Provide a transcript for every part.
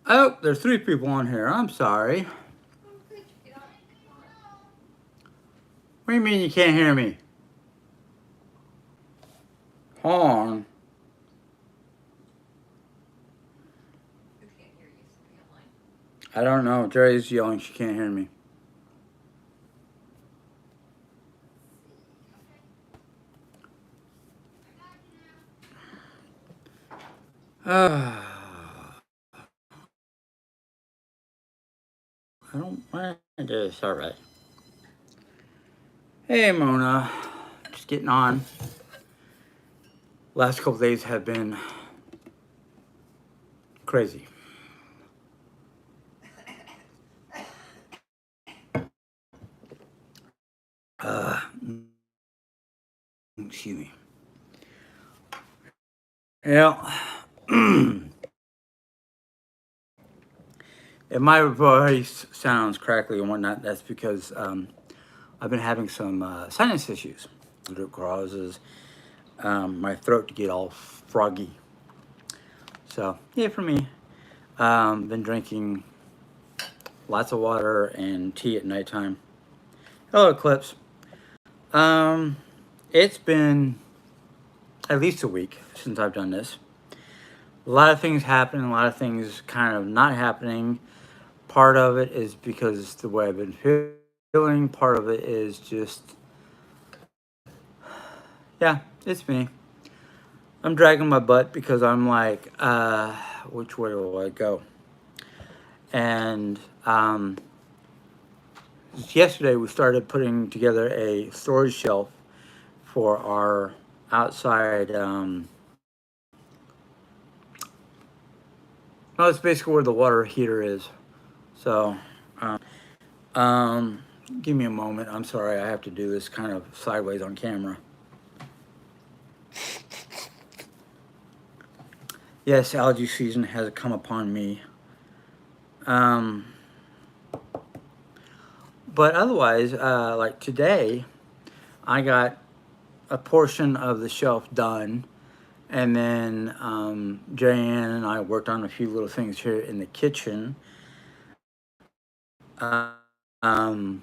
Oh, there's three people on here. I'm sorry. What do you mean you can't hear me? Horn. I don't know. Jerry's yelling she can't hear me. I don't want to do this. All right. Hey, Mona. Just getting on. Last couple days have been crazy. Uh, Excuse me. Yeah. If my voice sounds crackly and whatnot, that's because I've been having some sinus issues. It causes my throat to get all froggy. So, yeah, for me, been drinking lots of water and tea at nighttime. Hello, Eclipse. Um, it's been at least a week since I've done this. A lot of things happening, a lot of things kind of not happening. Part of it is because the way I've been feeling. Part of it is just, yeah, it's me. I'm dragging my butt because I'm like, which way will I go? And yesterday we started putting together a storage shelf for our outside. Well, it's basically where the water heater is. So, um, give me a moment. I'm sorry, I have to do this kind of sideways on camera. Yes, allergy season has come upon me. Um, but otherwise, like today, I got a portion of the shelf done. And then Diane and I worked on a few little things here in the kitchen. Uh, um,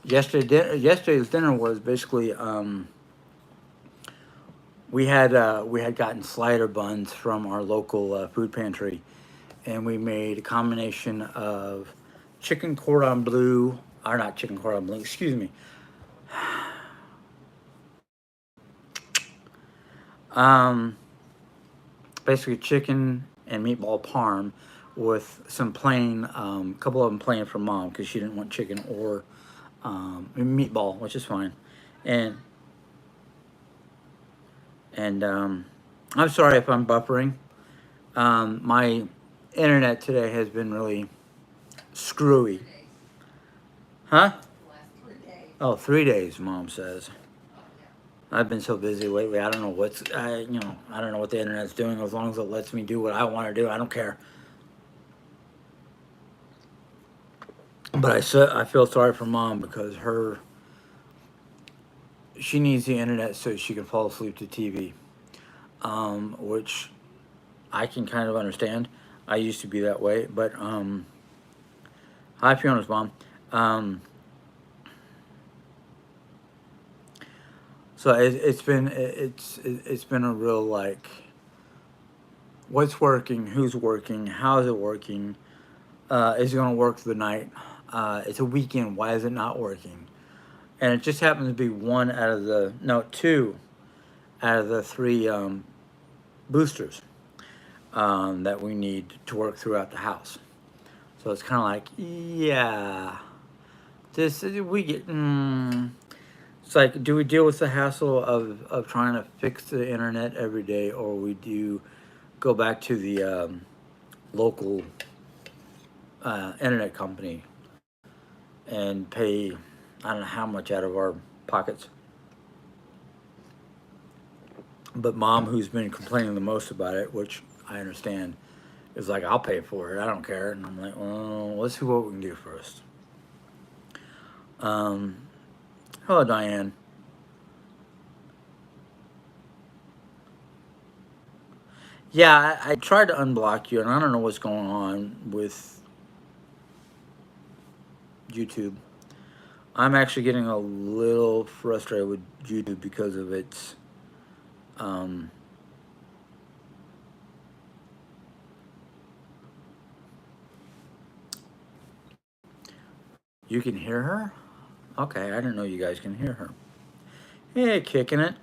yesterday's dinner was basically we had gotten slider buns from our local food pantry, and we made a combination of chicken cordon bleu, or not chicken cordon bleu, excuse me. Um, Basically chicken and meatball parm with some plain, a couple of them plain for mom because she didn't want chicken or meatball, which is fine. And and I'm sorry if I'm buffering. My internet today has been really screwy. Huh? Oh, 3 days, mom says. I've been so busy lately. I don't know I don't know what the internet's doing. As long as it lets me do what I want to do, I don't care. But I feel sorry for mom because she needs the internet so she can fall asleep to TV, which I can kind of understand. I used to be that way, but hi Fiona's mom. Um, so it's been a real like, what's working, who's working, how's it working, is it going to work the night? It's a weekend. Why is it not working? And it just happens to be one out of the no two out of the three boosters that we need to work throughout the house. So it's kind of like, yeah, this we get. It's like, do we deal with the hassle of trying to fix the internet every day, or we do go back to the local internet company and pay, I don't know how much out of our pockets. But mom, who's been complaining the most about it, which I understand, is like, I'll pay for it. I don't care. And I'm like, well, let's see what we can do first. Um, Hello, Diane. Yeah, I tried to unblock you, and I don't know what's going on with YouTube. I'm actually getting a little frustrated with YouTube because of its. Um, you can hear her? Okay, I didn't know you guys can hear her. Hey, kicking it.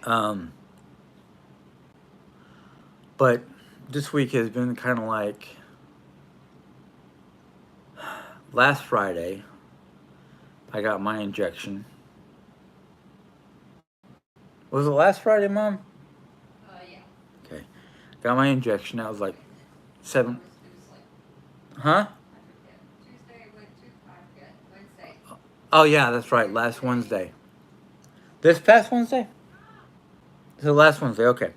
Um, but this week has been kind of like last Friday. I got my injection. Was it last Friday, Mom? Yeah. Okay, got my injection. That was like seven. Huh? Tuesday, I forget, Wednesday. Oh yeah, that's right. Last Wednesday. This past Wednesday. So last Wednesday. Okay.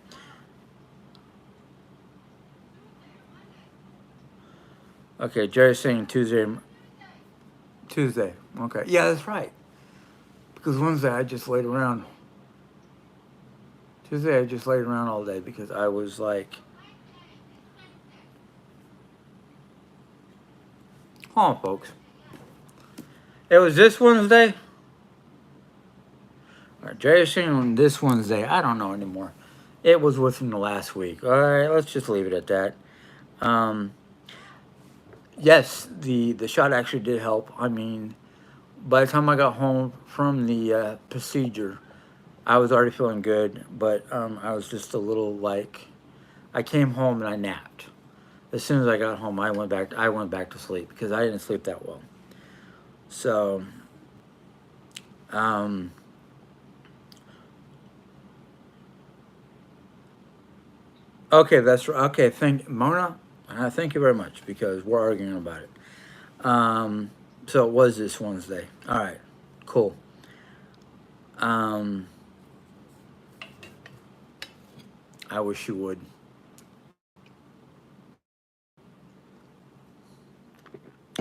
Okay. Jerry's saying Tuesday. Tuesday. Okay. Yeah, that's right. Because Wednesday I just laid around. Tuesday I just laid around all day because I was like, hold on, folks. It was this Wednesday. All right, Jerry's saying on this Wednesday. I don't know anymore. It was within the last week. All right, let's just leave it at that. Um, yes, the shot actually did help. I mean, by the time I got home from the procedure, I was already feeling good, but I was just a little like I came home and I napped. As soon as I got home, I went back to sleep because I didn't sleep that well. So, um, okay, that's okay. Thank Mona. Thank you very much because we're arguing about it. Um, so it was this Wednesday. All right, cool. Um, I wish you would.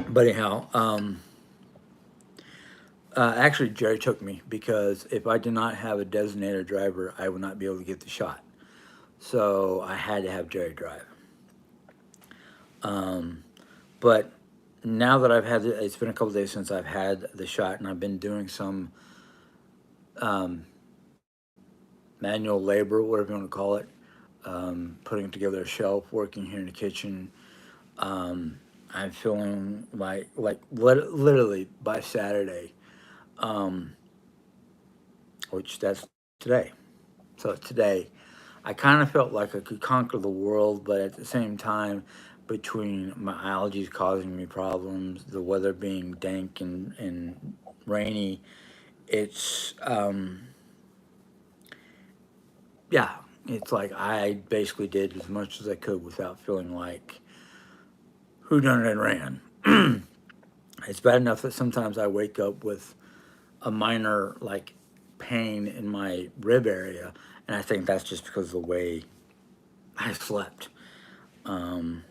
But anyhow, actually, Jerry took me because if I did not have a designated driver, I would not be able to get the shot. So I had to have Jerry drive. Um, but now that I've had it's been a couple days since I've had the shot, and I've been doing some um, manual labor, whatever you want to call it, putting together a shelf, working here in the kitchen. Um, I'm feeling literally by Saturday, um, which that's today. So today, I kind of felt like I could conquer the world, but at the same time, between my allergies causing me problems, the weather being dank and rainy, it's yeah, it's like I basically did as much as I could without feeling like who done it and ran. It's bad enough that sometimes I wake up with a minor like pain in my rib area, and I think that's just because of the way I slept. Um,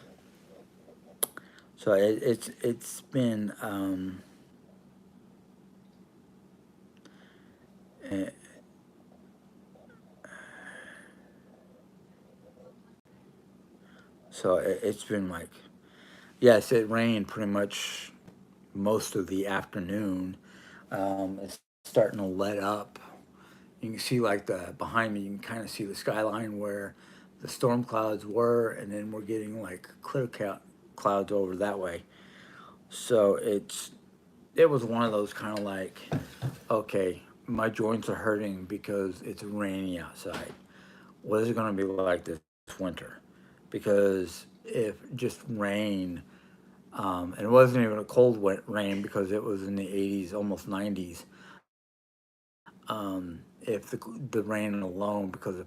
so it's been eh, it's been like yes, it rained pretty much most of the afternoon. It's starting to let up. You can see like the behind me. You can kind of see the skyline where the storm clouds were, and then we're getting like clouds over that way. So it was one of those kind of like, okay, my joints are hurting because it's rainy outside. What is it going to be like this winter? Because if just rain, and it wasn't even a cold wet rain because it was in the 80s, almost 90s. If the rain alone, because of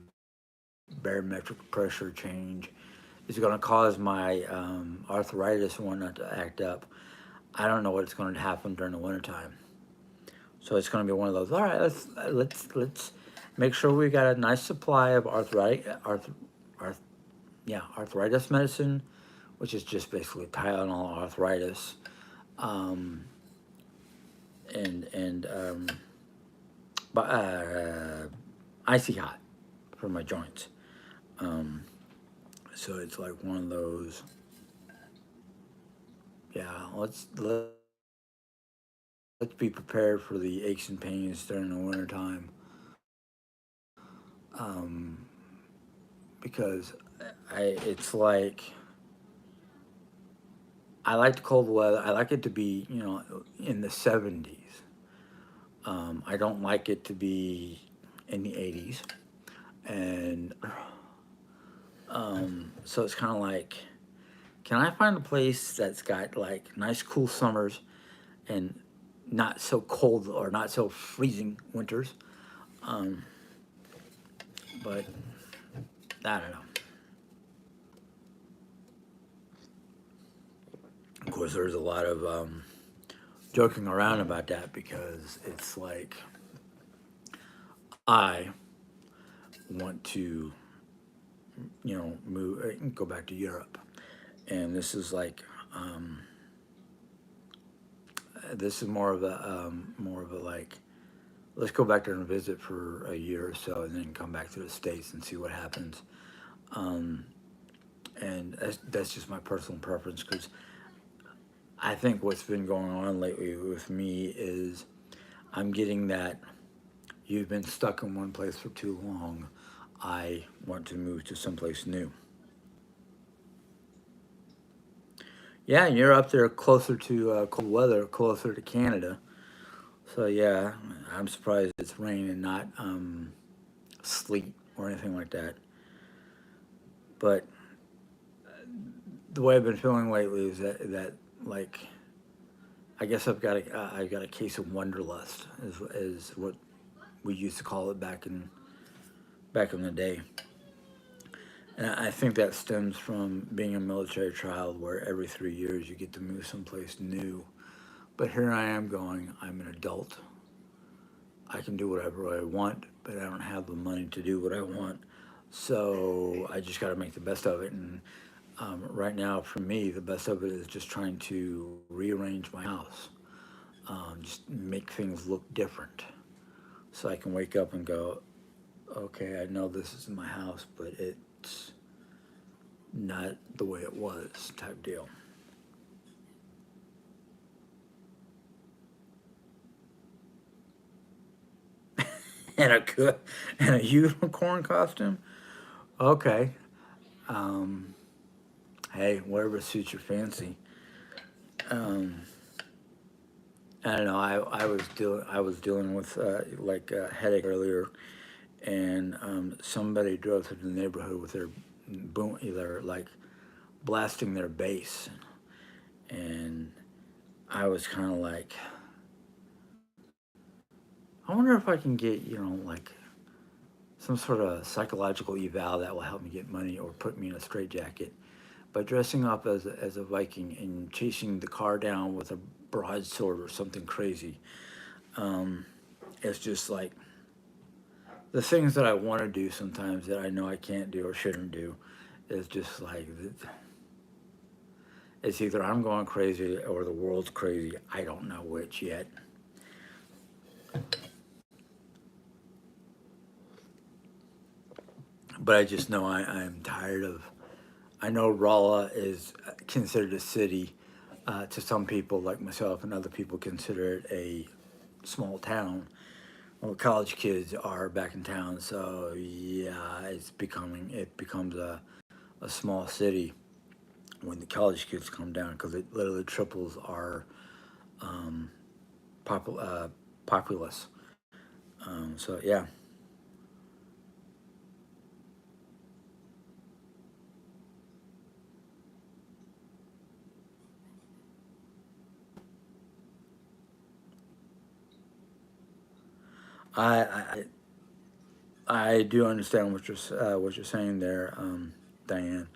barometric pressure change, is going to cause my arthritis and whatnot to act up, I don't know what's going to happen during the wintertime. So it's going to be one of those. All right, let's make sure we got a nice supply of arth, yeah, arthritis medicine, which is just basically Tylenol arthritis, um, and icy hot for my joints. So it's like one of those. Yeah, let's be prepared for the aches and pains during the wintertime. Because it's like I like the cold weather. I like it to be, in the 70s. I don't like it to be in the 80s. And so it's kind of like, can I find a place that's got like nice, cool summers and not so cold or not so freezing winters? Um, but I don't know. Of course, there's a lot of joking around about that because it's like I want to, move, go back to Europe, and this is like, this is more of a like, let's go back there and visit for a year or so, and then come back to the states and see what happens. Um, and that's just my personal preference because I think what's been going on lately with me is I'm getting that you've been stuck in one place for too long. I want to move to someplace new. Yeah, you're up there closer to cold weather, closer to Canada. So yeah, I'm surprised it's rain and not sleet or anything like that. But the way I've been feeling lately is that like I guess I've got a case of Wanderlust is what we used to call it back in the day. And I think that stems from being a military child where every 3 years you get to move someplace new. But here I am going, I'm an adult. I can do whatever I want, but I don't have the money to do what I want. So I just got to make the best of it. And right now, for me, the best of it is just trying to rearrange my house, just make things look different. So I can wake up and go, okay, I know this is my house, but it's not the way it was, type deal. And a good and a unicorn costume. Okay. Um, hey, whatever suits your fancy. Um, I don't know. I was dealing with like a headache earlier, and somebody drove through the neighborhood with their boom, either like blasting their bass, and I was kind of like, I wonder if I can get like some sort of psychological eval that will help me get money or put me in a straitjacket by dressing up as a Viking and chasing the car down with a broadsword or something crazy. Um, it's just like the things that I want to do sometimes that I know I can't do or shouldn't do. Is just like it's either I'm going crazy or the world's crazy. I don't know which yet. But I just know I am tired of. I know Rolla is considered a city to some people like myself, and other people consider it a small town. Well, college kids are back in town, so yeah, it becomes a small city when the college kids come down because it literally triples our um, popul- uh, populace. So yeah, I I, I do understand what you're saying there, Diane.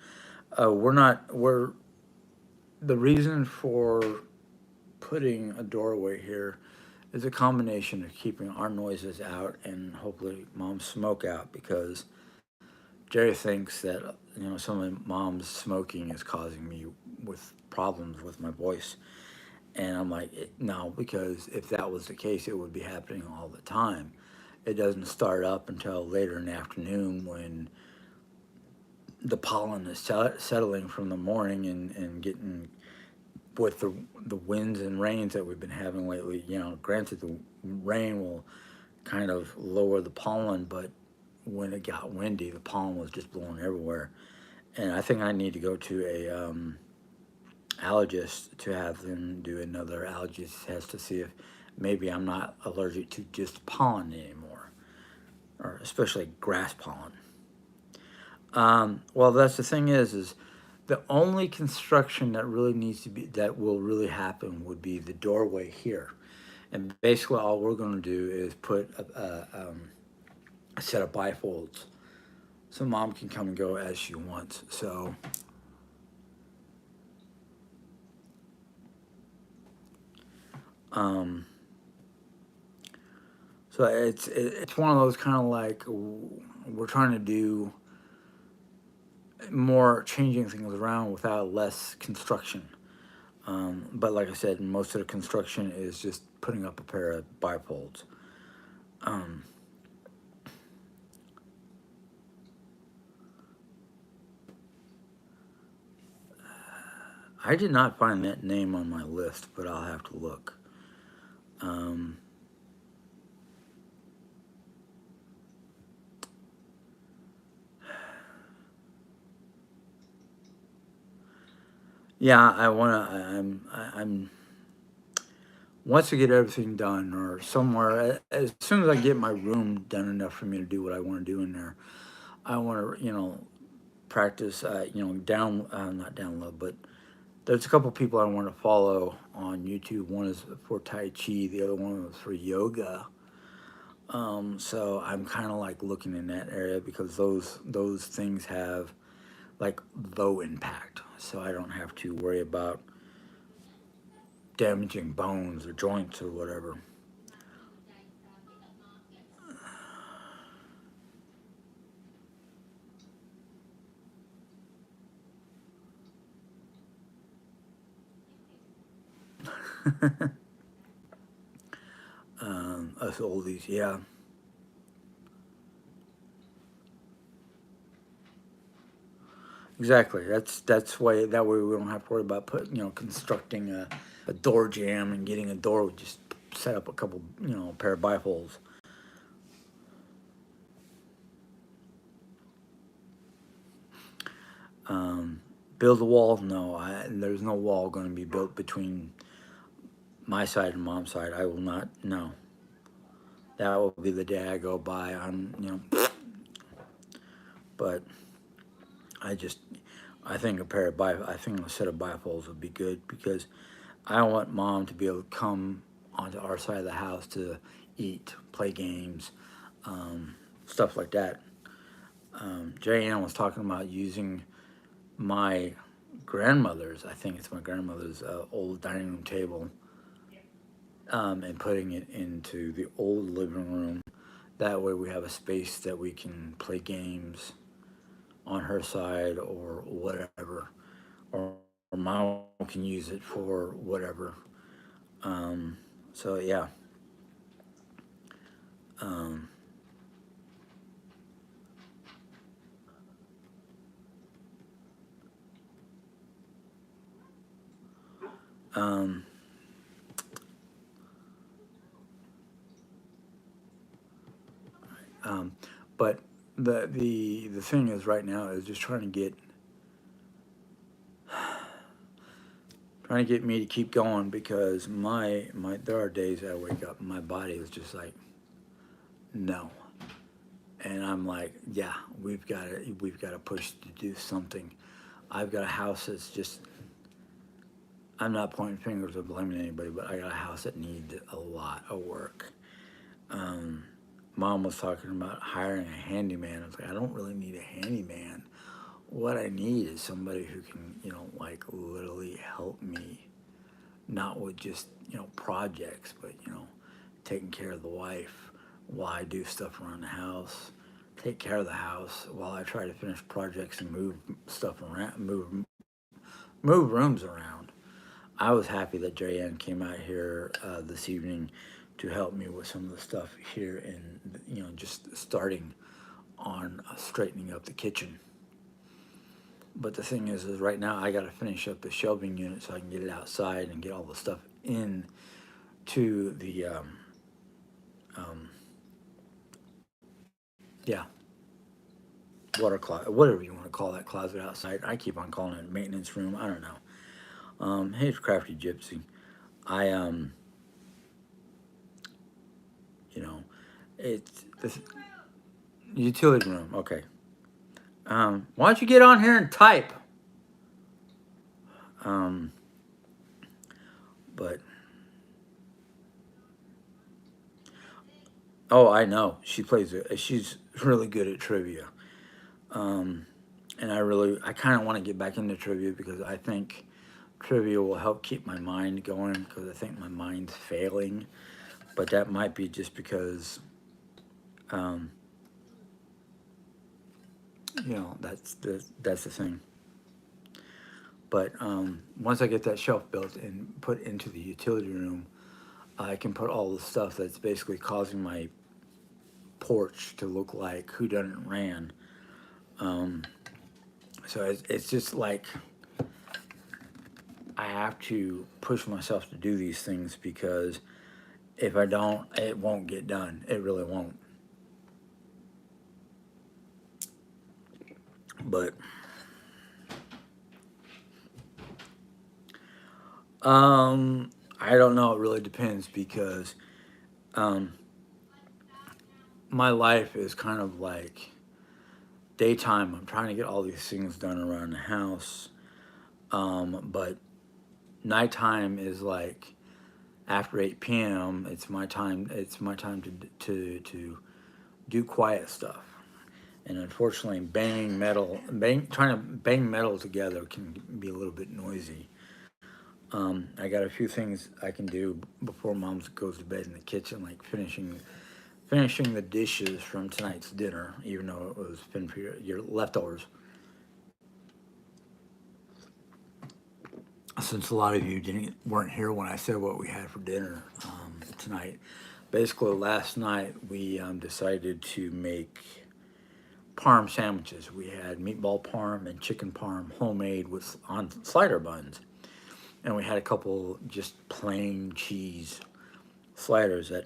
We're the reason for putting a doorway here is a combination of keeping our noises out and hopefully mom's smoke out because Jerry thinks that some of mom's smoking is causing me with problems with my voice, and I'm like, no, because if that was the case, it would be happening all the time. It doesn't start up until later in the afternoon when the pollen is settling from the morning and getting with the winds and rains that we've been having lately. Granted, the rain will kind of lower the pollen, but when it got windy, the pollen was just blowing everywhere. And I think I need to go to a allergist to have them do another allergy test to see if maybe I'm not allergic to just pollen anymore, or especially grass pollen. Well, that's the thing is the only construction that really needs to be that will really happen would be the doorway here, and basically all we're going to do is put a set of bifolds so mom can come and go as she wants. Um, so it's one of those kind of like we're trying to do more changing things around without less construction. But like I said, most of the construction is just putting up a pair of bifolds. Um, I did not find that name on my list, but I'll have to look. Um, yeah, I wanna. I'm once I get everything done, or somewhere as soon as I get my room done enough for me to do what I want to do in there. I want to, practice. Not download, but there's a couple people I want to follow on YouTube. One is for Tai Chi, the other one was for yoga. So I'm kind of like looking in that area because those things have like low impact, so I don't have to worry about damaging bones or joints or whatever. Us oldies, yeah, exactly. That's why that way we don't have to worry about constructing a door jamb and getting a door. We just set up a couple pair of bifolds. Um, Build a wall? No, there's no wall going to be built between my side and mom's side. I will not. No, that will be the day I go by. But I just, I think a set of bifolds would be good because I want mom to be able to come onto our side of the house to eat, play games, stuff like that. Ann was talking about using my grandmother's, I think it's my grandmother's old dining room table, and putting it into the old living room. That way we have a space that we can play games on her side or whatever, or mom can use it for whatever. So yeah. Um, um, um, but the thing is right now is just trying to get me to keep going because my there are days I wake up and my body is just like no, and I'm like yeah, we've got to push to do something. I've got a house that's just, I'm not pointing fingers or blaming anybody, but I got a house that needs a lot of work. Um, Mom was talking about hiring a handyman. I was like, I don't really need a handyman. What I need is somebody who can, like literally help me, not with just, projects, but, taking care of the wife while I do stuff around the house, take care of the house while I try to finish projects and move stuff around, move rooms around. I was happy that Ann came out here this evening to help me with some of the stuff here and just starting on straightening up the kitchen. But the thing is right now I got to finish up the shelving unit so I can get it outside and get all the stuff in to the um, yeah, water closet, whatever you want to call that closet outside. I keep on calling it maintenance room. I don't know. Hey, crafty gypsy. I you know, it's the utility room. Okay. Why don't you get on here and type? Um, but oh, I know she plays it. She's really good at trivia. Um, and I kind of want to get back into trivia because I think trivia will help keep my mind going because I think my mind's failing. But that might be just because, um, that's the thing. But once I get that shelf built and put into the utility room, I can put all the stuff that's basically causing my porch to look like Who Done It Ran. Um, so it's just like I have to push myself to do these things because if I don't, it won't get done. It really won't. But I don't know. It really depends because um, my life is kind of like daytime. I'm trying to get all these things done around the house, but nighttime is like after 8 p.m. It's my time. It's my time to do quiet stuff. And unfortunately, trying to bang metal together can be a little bit noisy. I got a few things I can do before Mom goes to bed in the kitchen, like finishing the dishes from tonight's dinner, even though it was been for your leftovers. Since a lot of you weren't here when I said what we had for dinner tonight, basically last night we decided to make parm sandwiches. We had meatball parm and chicken parm homemade with on slider buns, and we had a couple just plain cheese sliders that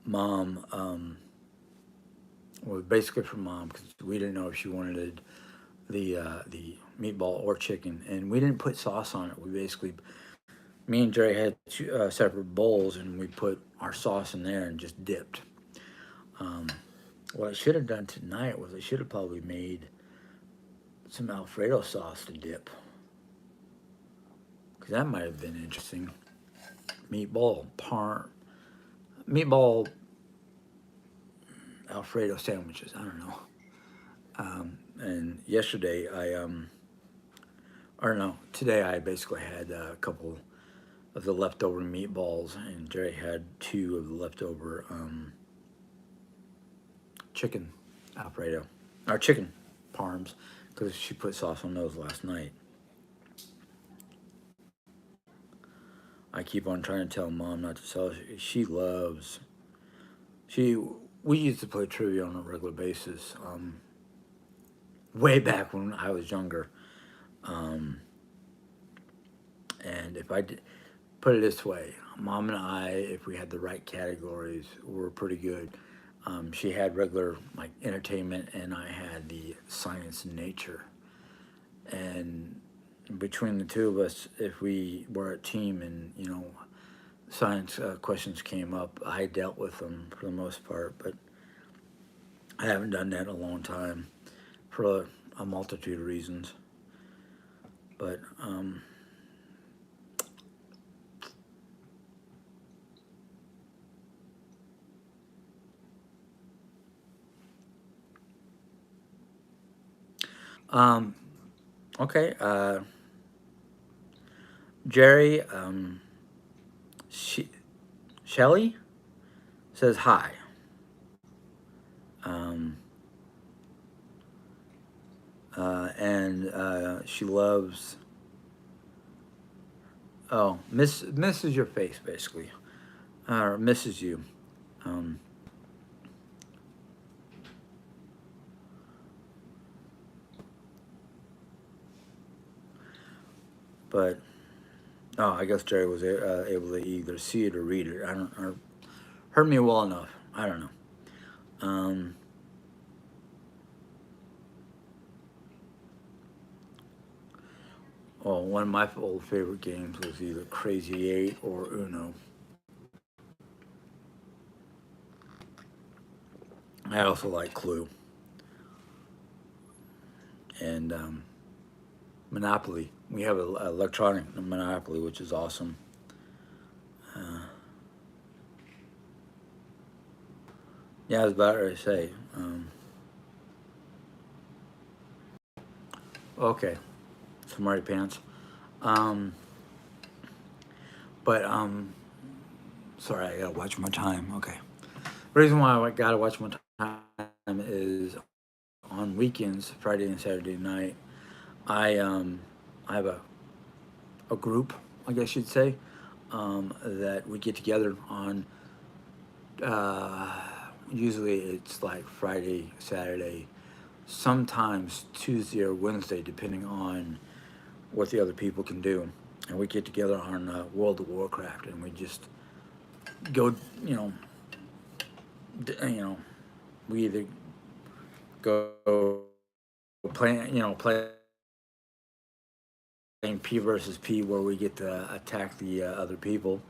Mom was basically for Mom because we didn't know if she wanted the meatball or chicken, and we didn't put sauce on it. We basically me and Jerry had two separate bowls, and we put our sauce in there and just dipped. Um, what I should have done tonight was I should have probably made some Alfredo sauce to dip, because that might have been interesting. Meatball Alfredo sandwiches. I don't know. And yesterday or no, today I basically had a couple of the leftover meatballs, and Jerry had two of the leftover chicken Alfredo, or chicken parms, because she put sauce on those last night. I keep on trying to tell Mom not to sell. She loves. She We used to play trivia on a regular basis. Way back when I was younger. Um, and if I did, put it this way, Mom and I, if we had the right categories, were pretty good. She had regular like entertainment, and I had the science and nature. And between the two of us, if we were a team and science questions came up, I dealt with them for the most part. But I haven't done that in a long time for a multitude of reasons. But um, okay, Jerry, she, Shelly says hi. Um, and she loves. Oh, misses your face basically, or misses you. Um, But oh, I guess Jerry was able to either see it or read it. I don't, or heard me well enough. I don't know. Um, well, one of my old favorite games was either Crazy Eight or Uno. I also like Clue and Monopoly. We have an electronic Monopoly, which is awesome. Uh, yeah, I was about to say. Okay, smarty pants. Um, but sorry, I gotta watch my time. Okay. The reason why I gotta watch my time is on weekends, Friday and Saturday night. I I have a group, I guess you'd say, that we get together on. Uh, Usually it's like Friday, Saturday, sometimes Tuesday or Wednesday, depending on what the other people can do. And we get together on World of Warcraft, and we just go, you know, you know, we either go play, playing P versus P, where we get to attack the other people,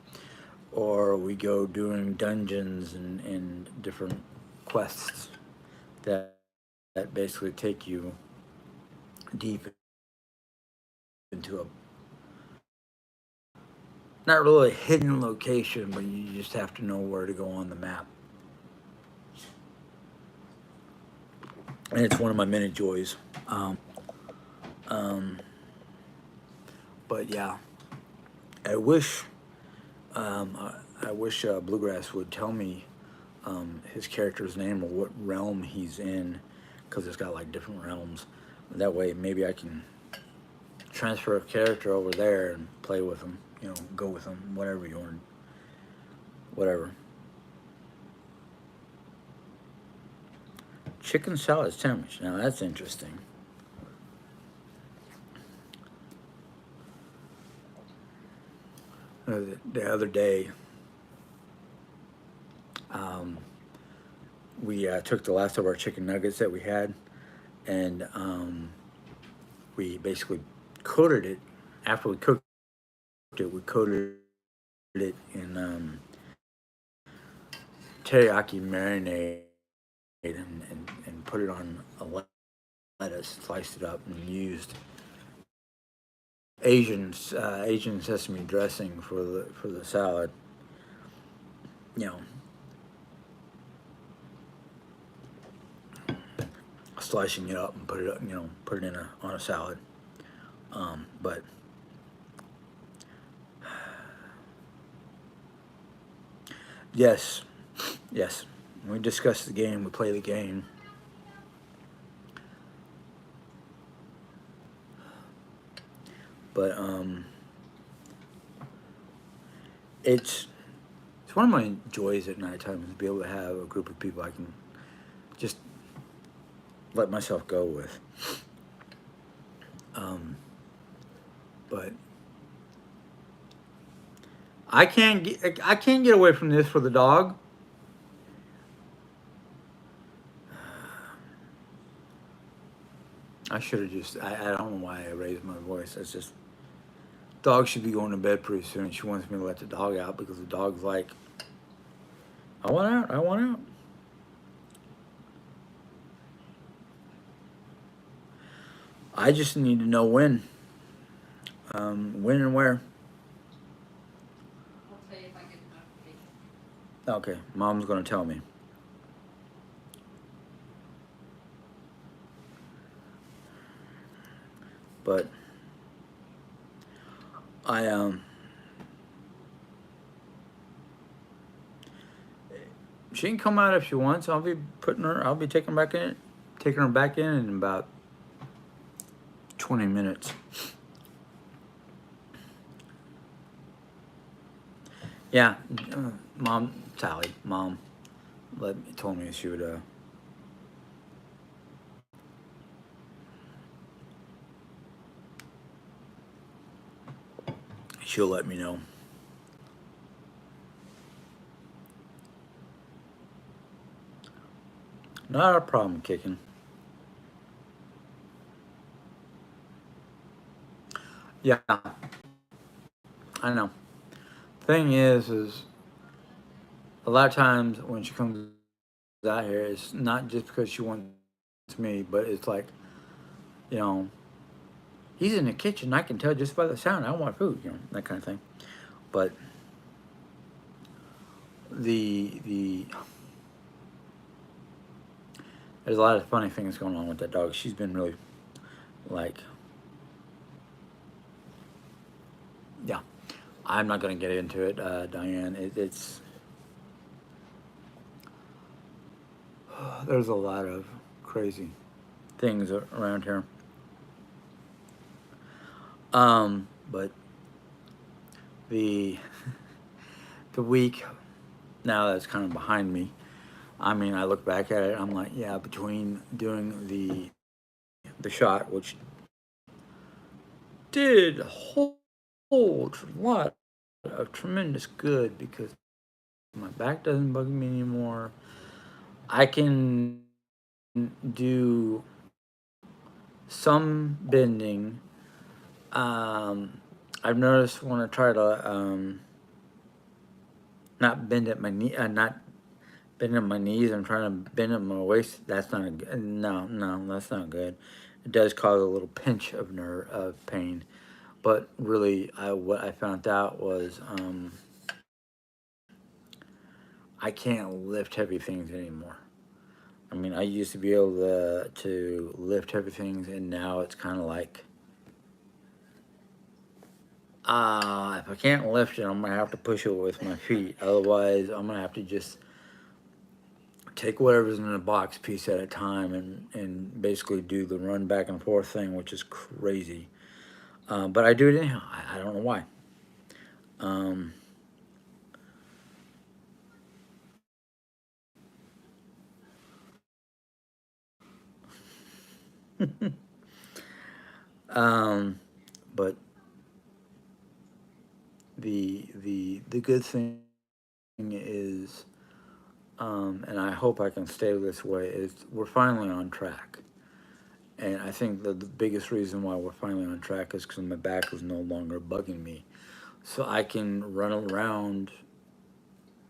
or we go doing dungeons and different quests that basically take you deep into a not really a hidden location, but you just have to know where to go on the map. And it's one of my many joys. Um, but yeah, I wish I wish Bluegrass would tell me his character's name or what realm he's in, because it's got like different realms. That way, maybe I can transfer a character over there and play with him. You know, go with him, whatever you want, whatever. Chicken salad sandwich. Now that's interesting. The other day, um, we took the last of our chicken nuggets that we had, and we basically coated it. After we cooked it, we coated it in teriyaki marinade and put it on a lettuce, sliced it up, and used Asian sesame dressing for the salad. You know, slicing it up and put it put it in a on a salad. But yes, yes, we discuss the game, we play the game. But it's it's one of my joys at nighttime is to be able to have a group of people I can just let myself go with. Um, but I can't get away from this for the dog. I should have just I don't know why I raised my voice. It's just dog should be going to bed pretty soon. She wants me to let the dog out because the dog's like, I want out, I want out. I just need to know when and where. I'll tell you if I get a notification. Okay, mom's gonna tell me. But I she can come out if she wants. I'll be putting her. I'll be taking her back in about 20 minutes. Yeah, mom, Sally, mom, told me she would. she'll let me know. Not a problem kicking. Yeah, I know. Thing is a lot of times when she comes out here, it's not just because she wants me, but it's like, you know, he's in the kitchen. I can tell just by the sound. I want food, that kind of thing. But the there's a lot of funny things going on with that dog. She's been really like, yeah. I'm not gonna get into it, Diane. It's there's a lot of crazy things around here. But the the week now that's kind of behind me. I mean, I look back at it. I'm like, yeah, between doing the shot, which did a whole lot of tremendous good because my back doesn't bug me anymore. I can do some bending. Um, I've noticed when I try to not bend at my knee, not bend at my knees. I'm trying to bend at my waist. That's not a good. No, no, that's not good. It does cause a little pinch of nerve of pain, but really, what I found out was I can't lift heavy things anymore. I mean, I used to be able to lift heavy things, and now it's kind of like, if I can't lift it, I'm gonna have to push it with my feet. Otherwise, I'm gonna have to just take whatever's in the box piece at a time and basically do the run back and forth thing, which is crazy. But I do it anyhow. I don't know why. Um, um, but the good thing is, and I hope I can stay this way, is we're finally on track. And I think the biggest reason why we're finally on track is because my back is no longer bugging me. So I can run around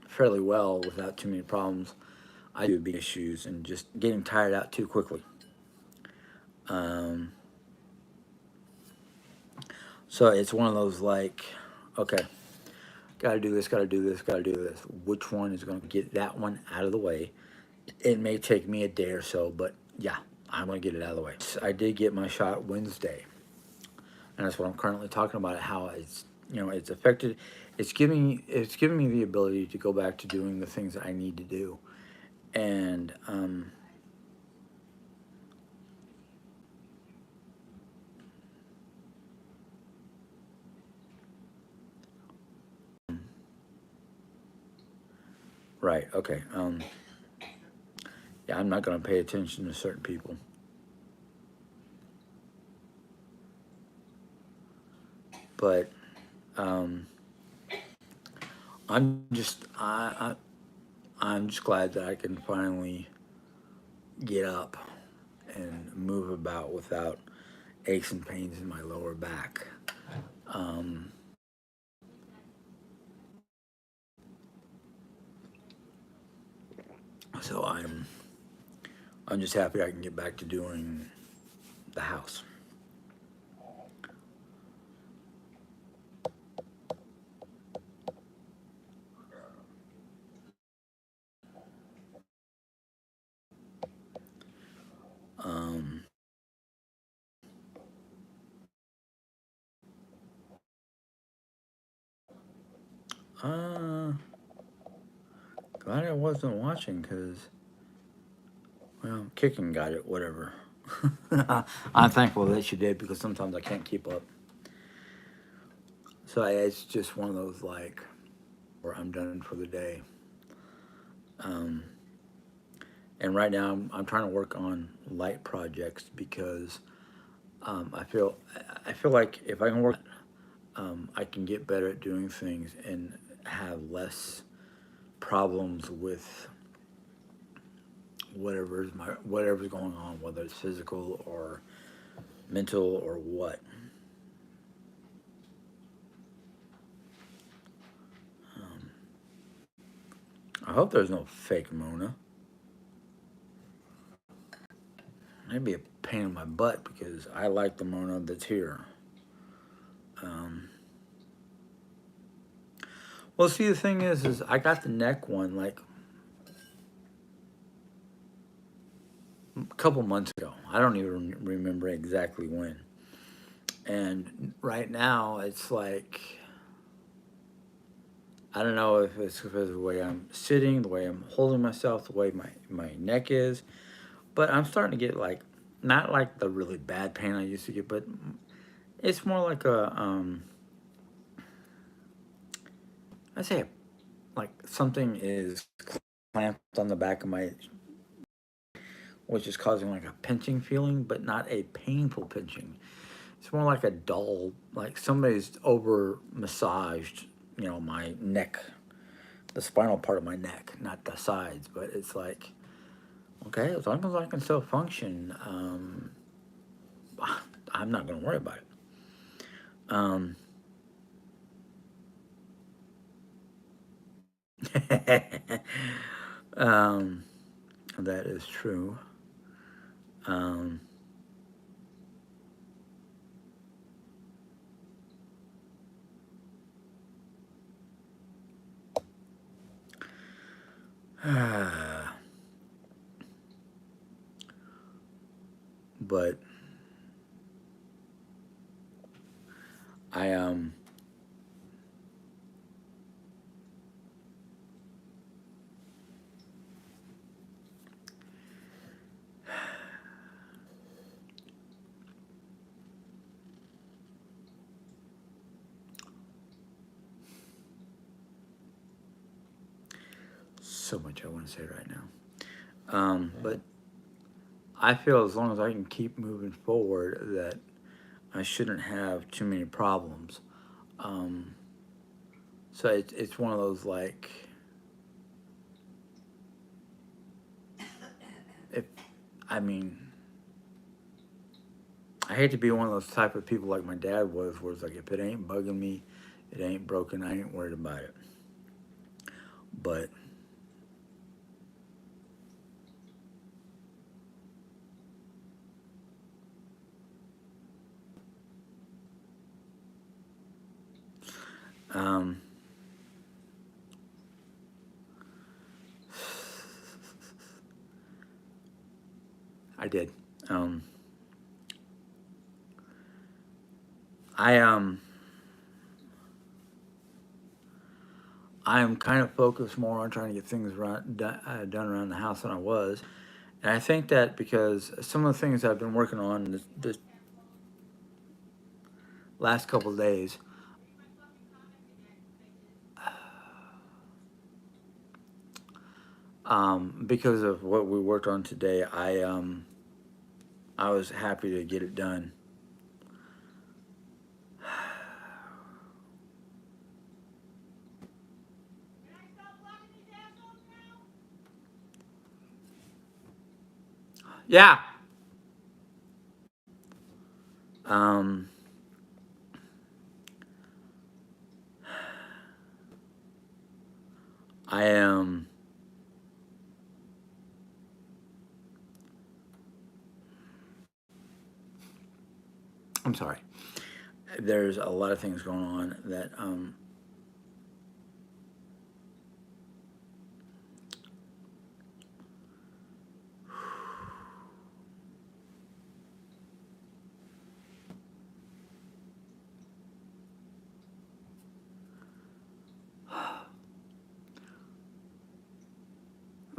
fairly well without too many problems. I do big issues and just getting tired out too quickly. Um, so it's one of those like, okay, gotta do this, gotta do this, gotta do this. Which one is gonna get that one out of the way? It may take me a day or so, but yeah, I'm gonna get it out of the way. I did get my shot Wednesday, and that's what I'm currently talking about. How it's affected. It's giving me the ability to go back to doing the things that I need to do, and right, okay, yeah, I'm not gonna pay attention to certain people, but um, I'm just I'm just glad that I can finally get up and move about without aches and pains in my lower back. Um, so I'm just happy I can get back to doing the house. Um, uh, Glad I wasn't watching because, well, kicking got it, whatever. I'm thankful that she did because sometimes I can't keep up. So it's just one of those like, where I'm done for the day. Um, and right now I'm trying to work on light projects because I feel like if I can work I can get better at doing things and have less problems with whatever's going on, whether it's physical or mental or what. Um, I hope there's no fake Mona. That'd be a pain in my butt because I like the Mona that's here. Um, well, see, the thing is I got the neck one like a couple months ago. I don't even remember exactly when. And right now, it's like I don't know if it's because of the way I'm sitting, the way I'm holding myself, the way my neck is, but I'm starting to get like not like the really bad pain I used to get, but it's more like I say like something is clamped on the back of my, which is causing like a pinching feeling, but not a painful pinching. It's more like a dull, like somebody's over massaged, my neck, the spinal part of my neck, not the sides, but it's like, okay, as long as I can still function, I'm not going to worry about it. Um, um, that is true. Um, but I so much I want to say right now. But I feel as long as I can keep moving forward, that I shouldn't have too many problems. Um, so it's one of those like if I mean I hate to be one of those type of people like my dad was, where it's like if it ain't bugging me, it ain't broken. I ain't worried about it. But um, I did. Um, I I am kind of focused more on trying to get things done around the house than I was, and I think that because some of the things I've been working on this last couple of days, because of what we worked on today, I was happy to get it done. Yeah. Um, I am. I'm sorry. There's a lot of things going on that.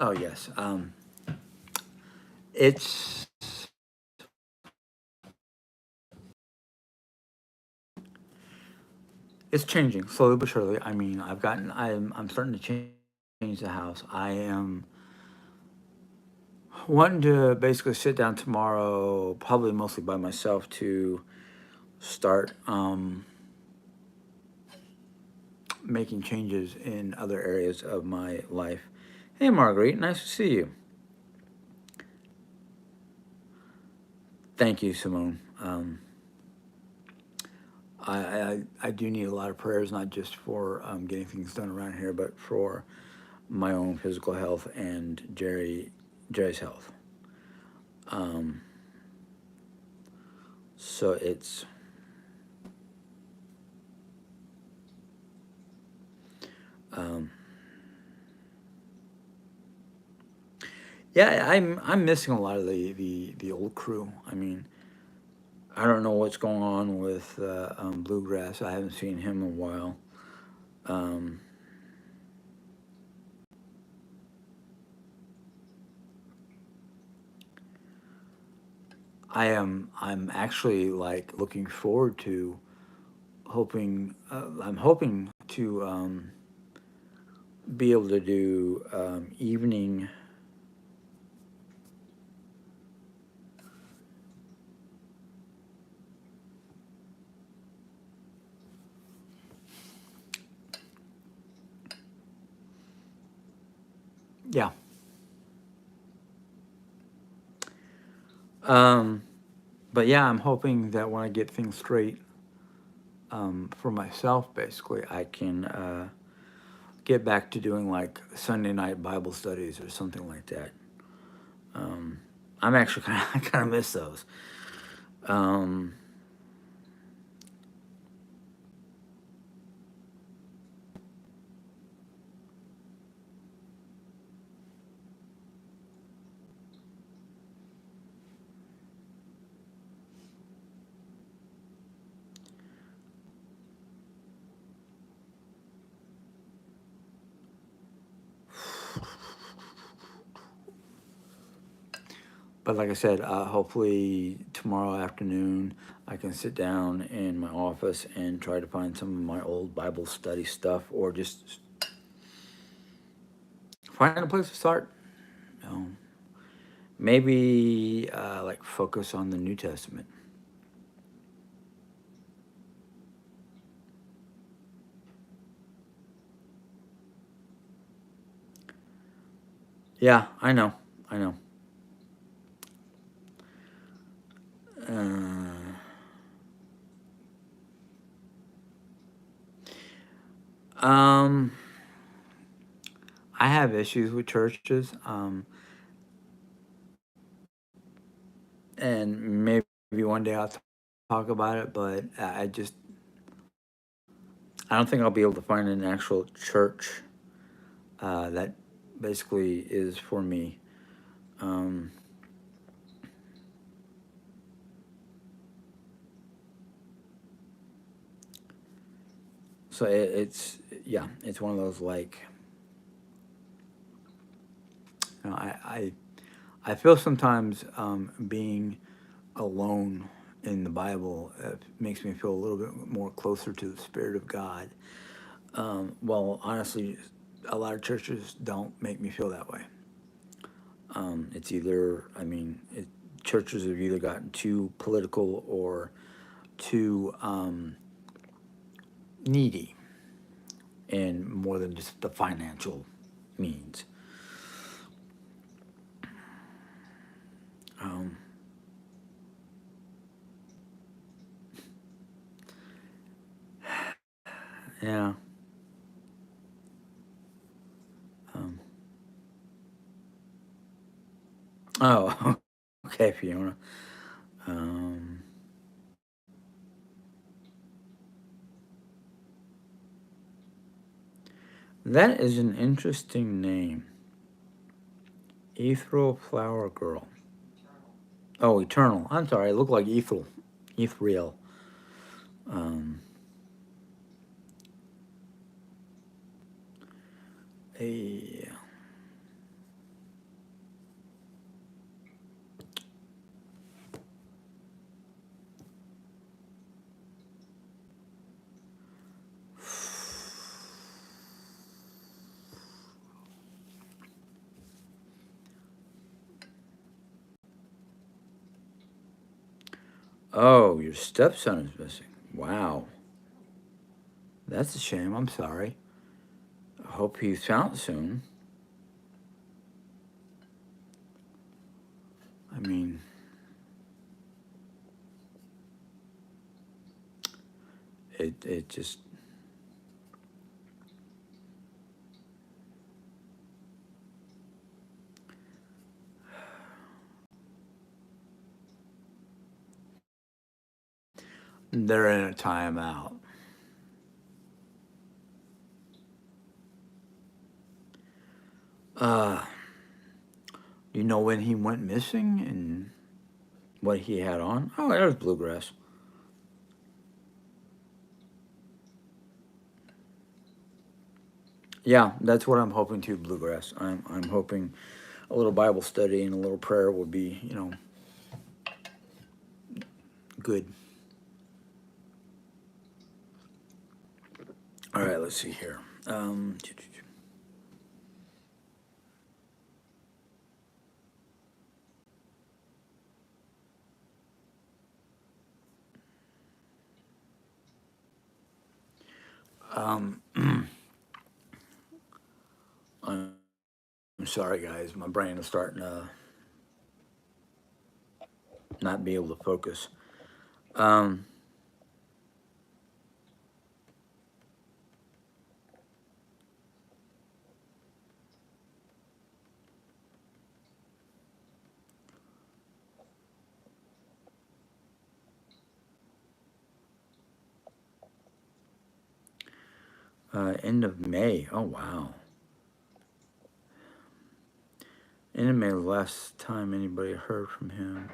Oh yes. It's it's changing slowly but surely. I mean, I'm starting to change the house. I am wanting to basically sit down tomorrow, probably mostly by myself, to start. making changes in other areas of my life. Hey, Marguerite, nice to see you. Thank you, Simone. I do need a lot of prayers, not just for getting things done around here, but for my own physical health and Jerry's health. Um, so it's um, yeah, I'm missing a lot of the old crew. I mean, I don't know what's going on with Bluegrass. I haven't seen him in a while. Um, I'm actually like looking forward to hoping I'm hoping to be able to do evening. Yeah. Um, but yeah, I'm hoping that when I get things straight for myself, basically, I can get back to doing like Sunday night Bible studies or something like that. Um, I'm actually kind of I kind of miss those. Um, but like I said, hopefully tomorrow afternoon I can sit down in my office and try to find some of my old Bible study stuff, or just find a place to start. You know, maybe like focus on the New Testament. Yeah, I know, I know. Uh, um, I have issues with churches, and maybe one day I'll talk about it. But I don't think I'll be able to find an actual church that basically is for me. Um, so it's yeah, it's one of those like you know, I feel sometimes being alone in the Bible makes me feel a little bit more closer to the Spirit of God. Well, honestly, a lot of churches don't make me feel that way. It's either, I mean, churches have either gotten too political or too needy, and more than just the financial means. Um, yeah. Um, oh, okay, Fiona. Um, that is an interesting name. Ethereal Flower Girl. Oh, Eternal. I'm sorry, it looked like Ethel. Ethereal. Um, a, oh, your stepson is missing. Wow. That's a shame. I'm sorry. I hope he's found soon. I mean, it just they're in a timeout. Uh, do you know when he went missing and what he had on? Oh, there's bluegrass. Yeah, that's what I'm hoping to. Bluegrass. I'm hoping a little Bible study and a little prayer would be, good. All right, let's see here. Um, I'm sorry, guys. My brain is starting to not be able to focus. Um, End of May. Oh wow. End of May. Last time anybody heard from him.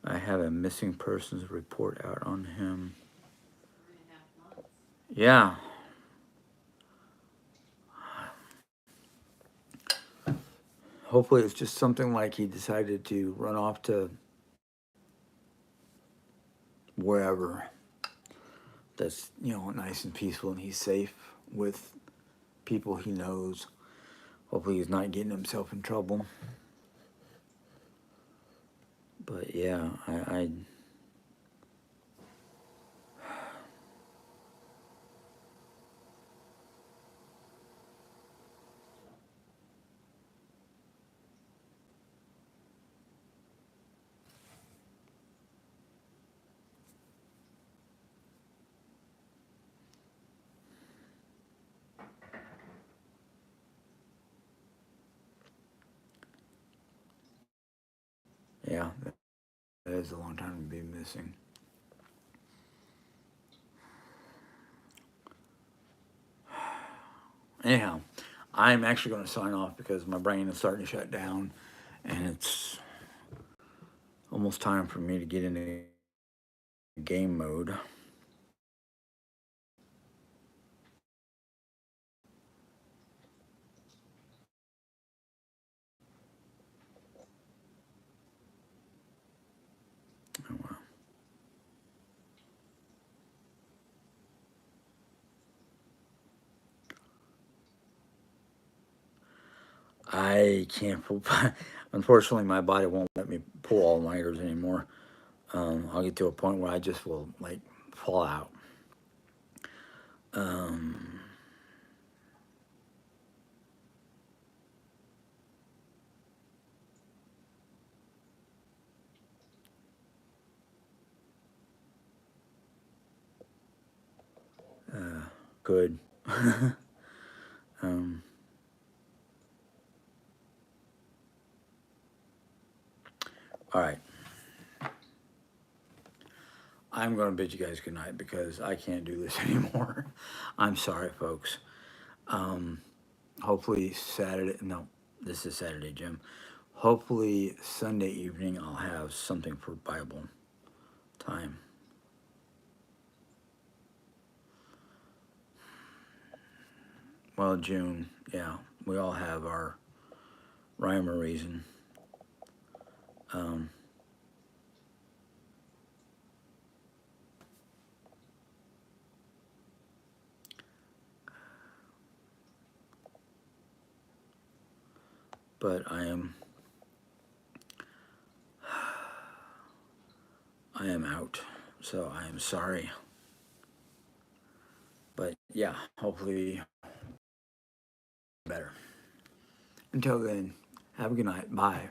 I have a missing persons report out on him. 3.5 months. Yeah. Hopefully, it's just something like he decided to run off to wherever that's nice and peaceful and he's safe with people he knows. Hopefully he's not getting himself in trouble. But yeah, I yeah, that is a long time to be missing. Anyhow, I'm actually going to sign off because my brain is starting to shut down, and it's almost time for me to get into game mode. Oh, wow. I can't pull. Unfortunately, my body won't let me pull all nighters anymore. I'll get to a point where I just will like fall out. Um, Good. um, all right. I'm going to bid you guys good night because I can't do this anymore. I'm sorry, folks. Um, Hopefully, Saturday. No, this is Saturday, Jim. Hopefully, Sunday evening, I'll have something for Bible time. Well, June. Yeah, we all have our rhyme or reason. Um, but I am out. So I am sorry. But yeah, hopefully better. Until then, have a good night. Bye.